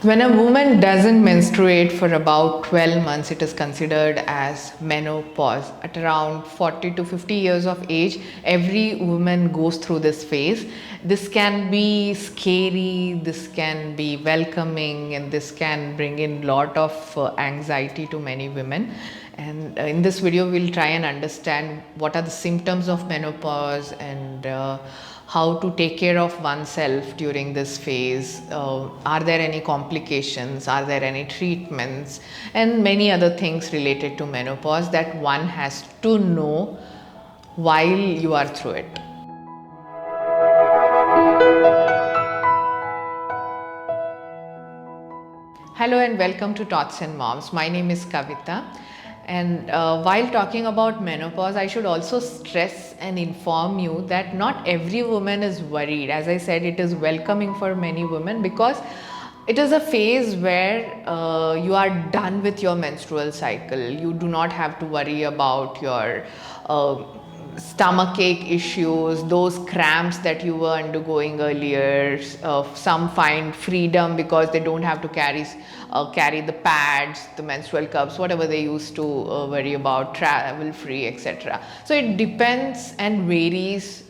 When a woman doesn't menstruate for about 12 months, it is considered as menopause. At around 40 to 50 years of age, every woman goes through this phase. This can be scary, this can be welcoming, and this can bring in lot of anxiety to many women. And in this video, we'll try and understand what are the symptoms of menopause and how to take care of oneself during this phase. Are there any complications? Are there any treatments? And many other things related to menopause that one has to know while you are through it. Hello and welcome to Tots and Moms. My name is Kavita. And while talking about menopause, I should also stress and inform you that not every woman is worried. As I said, it is welcoming for many women because it is a phase where you are done with your menstrual cycle. You do not have to worry about your stomachache issues, those cramps that you were undergoing earlier. Some find freedom because they don't have to carry the pads, the menstrual cups, whatever they used to worry about, travel free, etc. So it depends and varies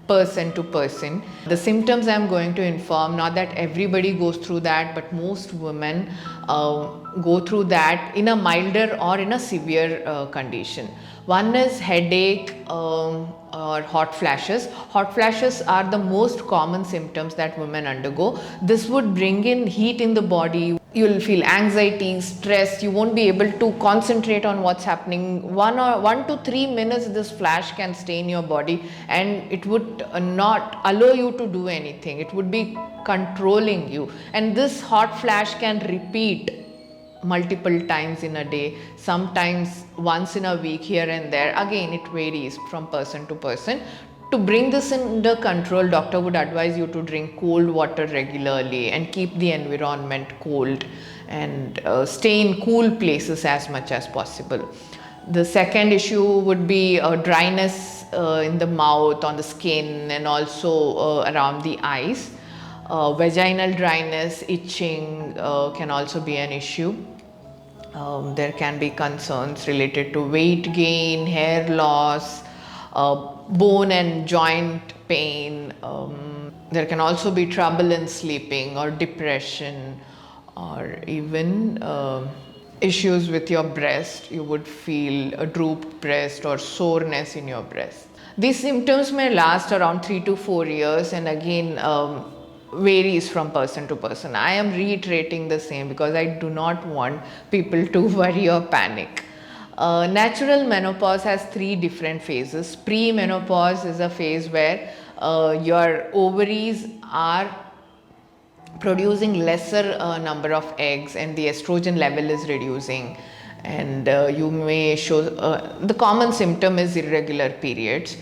person to person. The symptoms I'm going to inform, not that everybody goes through that, but most women go through that in a milder or in a severe condition. One is headache or hot flashes. Hot flashes are the most common symptoms that women undergo. This would bring in heat in the body. You'll feel anxiety, stress. You won't be able to concentrate on what's happening. 1 to 3 minutes this flash can stay in your body and it would not allow you to do anything. It would be controlling you. And this hot flash can repeat multiple times in a day, sometimes once in a week here and there. Again, it varies from person to person. To bring this under control, doctor would advise you to drink cold water regularly and keep the environment cold and stay in cool places as much as possible. The second issue would be dryness in the mouth, on the skin, and also around the eyes. Vaginal dryness, itching can also be an issue. There can be concerns related to weight gain, hair loss, bone and joint pain. There can also be trouble in sleeping or depression, or even issues with your breast. You would feel a drooped breast or soreness in your breast. These symptoms may last around 3 to 4 years, and again varies from person to person. I am reiterating the same because I do not want people to worry or panic. Natural menopause has 3 different phases. Pre-menopause is a phase where your ovaries are producing lesser number of eggs and the estrogen level is reducing, and you may show the common symptom is irregular periods.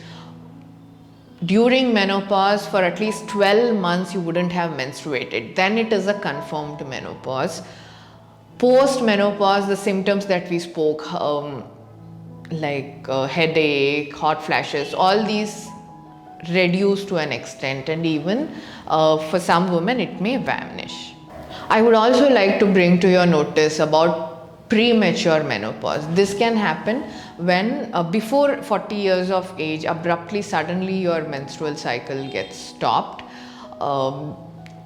During menopause, for at least 12 months you wouldn't have menstruated, then it is a confirmed menopause. Post menopause, the symptoms that we spoke, like headache, hot flashes, all these reduce to an extent, and even for some women it may vanish. I would also like to bring to your notice about premature menopause. This can happen when before 40 years of age, abruptly, suddenly your menstrual cycle gets stopped.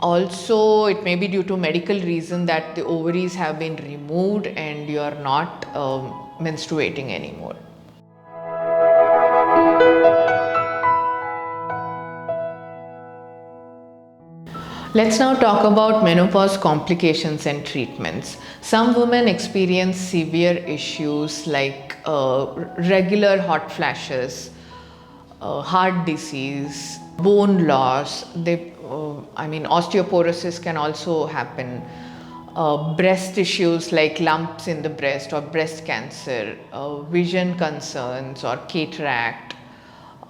Also, it may be due to medical reason that the ovaries have been removed and you are not menstruating anymore. Let's now talk about menopause complications and treatments. Some women experience severe issues like regular hot flashes, heart disease, bone loss. Osteoporosis can also happen. Breast issues like lumps in the breast or breast cancer, vision concerns or cataract,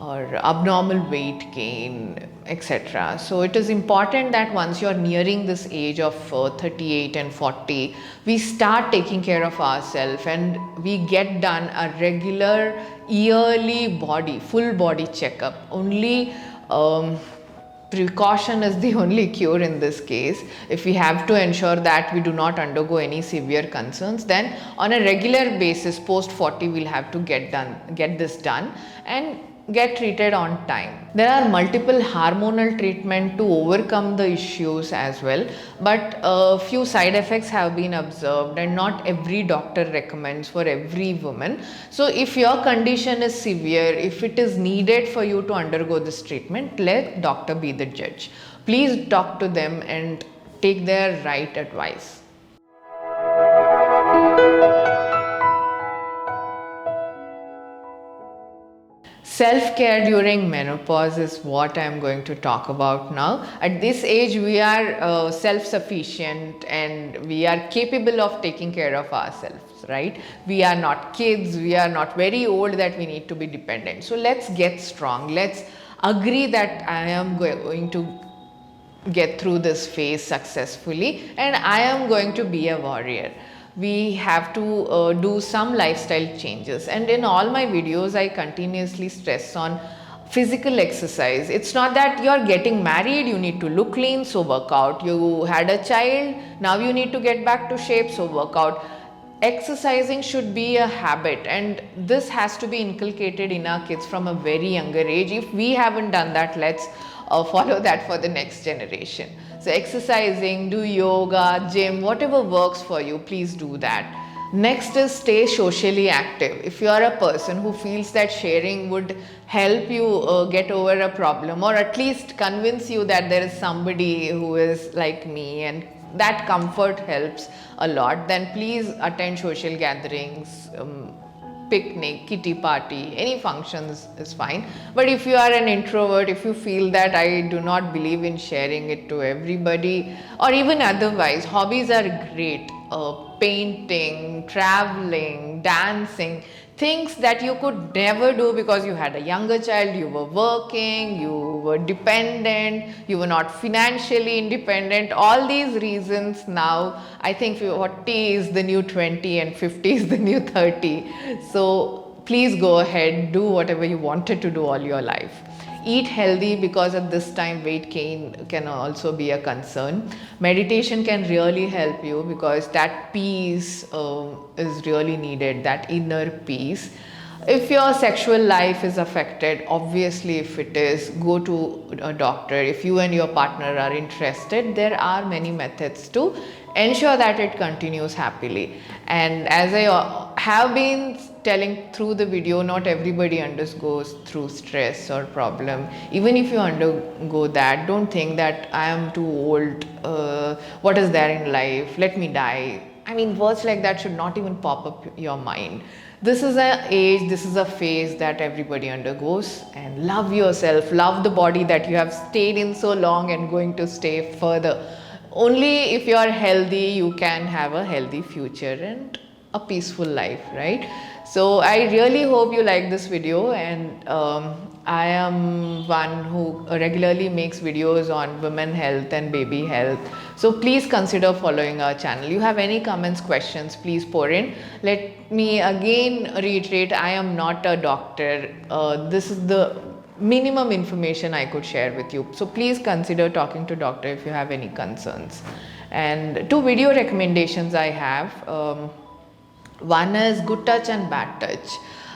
or abnormal weight gain, etc. So it is important that once you're nearing this age of 38 and 40, we start taking care of ourselves and we get done a regular yearly full body checkup. Only precaution is the only cure in this case. If we have to ensure that we do not undergo any severe concerns, then on a regular basis post 40 we'll have to get this done and get treated on time. There are multiple hormonal treatment to overcome the issues as well, but a few side effects have been observed and not every doctor recommends for every woman. So if your condition is severe, if it is needed for you to undergo this treatment, let doctor be the judge. Please talk to them and take their right advice. Self-care during menopause is what I'm going to talk about now. At this age, we are self-sufficient and we are capable of taking care of ourselves, right? We are not kids, we are not very old that we need to be dependent. So let's get strong. Let's agree that I am going to get through this phase successfully and I am going to be a warrior. We have to do some lifestyle changes, and in all my videos I continuously stress on physical exercise. It's not that you're getting married, you need to look lean, so work out. You had a child, now you need to get back to shape, so work out. Exercising should be a habit, and this has to be inculcated in our kids from a very younger age. If we haven't done that, let's follow that for the next generation. So exercising, do yoga, gym, whatever works for you, please do that. Next is stay socially active. If you are a person who feels that sharing would help you get over a problem, or at least convince you that there is somebody who is like me and that comfort helps a lot, then please attend social gatherings, picnic, kitty party, any functions is fine. But if you are an introvert, if you feel that I do not believe in sharing it to everybody, or even otherwise, hobbies are great. Painting, traveling, dancing, things that you could never do because you had a younger child, you were working, you were dependent, you were not financially independent. All these reasons now, I think 40 is the new 20 and 50 is the new 30. So please go ahead, do whatever you wanted to do all your life. Eat healthy, because at this time weight gain can also be a concern. Meditation can really help you because that peace is really needed, that inner peace. If your sexual life is affected, obviously if it is, go to a doctor. If you and your partner are interested, there are many methods to ensure that it continues happily. And as I have been telling through the video, not everybody undergoes through stress or problem. Even if you undergo that, don't think that I am too old, what is there in life, let me die. I mean, words like that should not even pop up your mind. This is an age, this is a phase that everybody undergoes, and love yourself, love the body that you have stayed in so long and going to stay further. Only if you are healthy, you can have a healthy future and a peaceful life, right? So I really hope you like this video, and I am one who regularly makes videos on women health and baby health. So please consider following our channel. You have any comments, questions, please pour in. Let me again reiterate, I am not a doctor. This is the minimum information I could share with you. So please consider talking to doctor if you have any concerns. And 2 video recommendations I have. One is good touch and bad touch.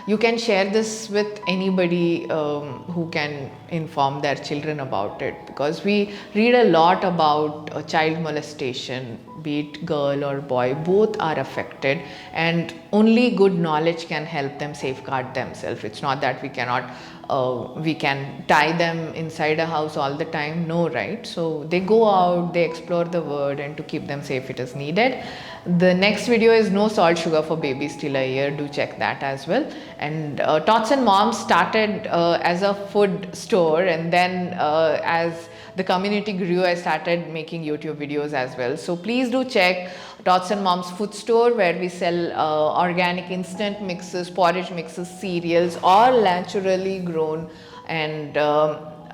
You can share this with anybody who can inform their children about it, because we read a lot about child molestation, be it girl or boy, both are affected, and only good knowledge can help them safeguard themselves. It's not that we can tie them inside a house all the time, no, right? So they go out, they explore the world, and to keep them safe it is needed. The next video is no salt sugar for babies till a year. Do check that as well. And Tots and Moms started as a food store, and then as the community grew, I started making YouTube videos as well. So please do check Tots and Moms food store, where we sell organic instant mixes, porridge mixes, cereals, all naturally grown, and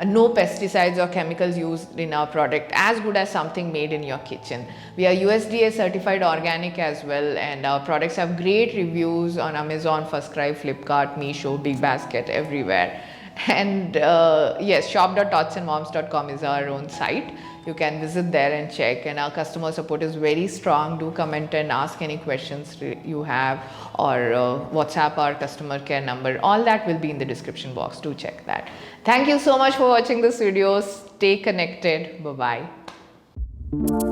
no pesticides or chemicals used in our product, as good as something made in your kitchen. We are USDA certified organic as well, and our products have great reviews on Amazon, First Cry, Flipkart, Meesho, Big Basket, everywhere. And yes, shop.totsandmoms.com is our own site. You can visit there and check, and our customer support is very strong. Do comment and ask any questions you have, or WhatsApp our customer care number. All that will be in the description box. Do check that. Thank you so much for watching this video. Stay connected. Bye bye.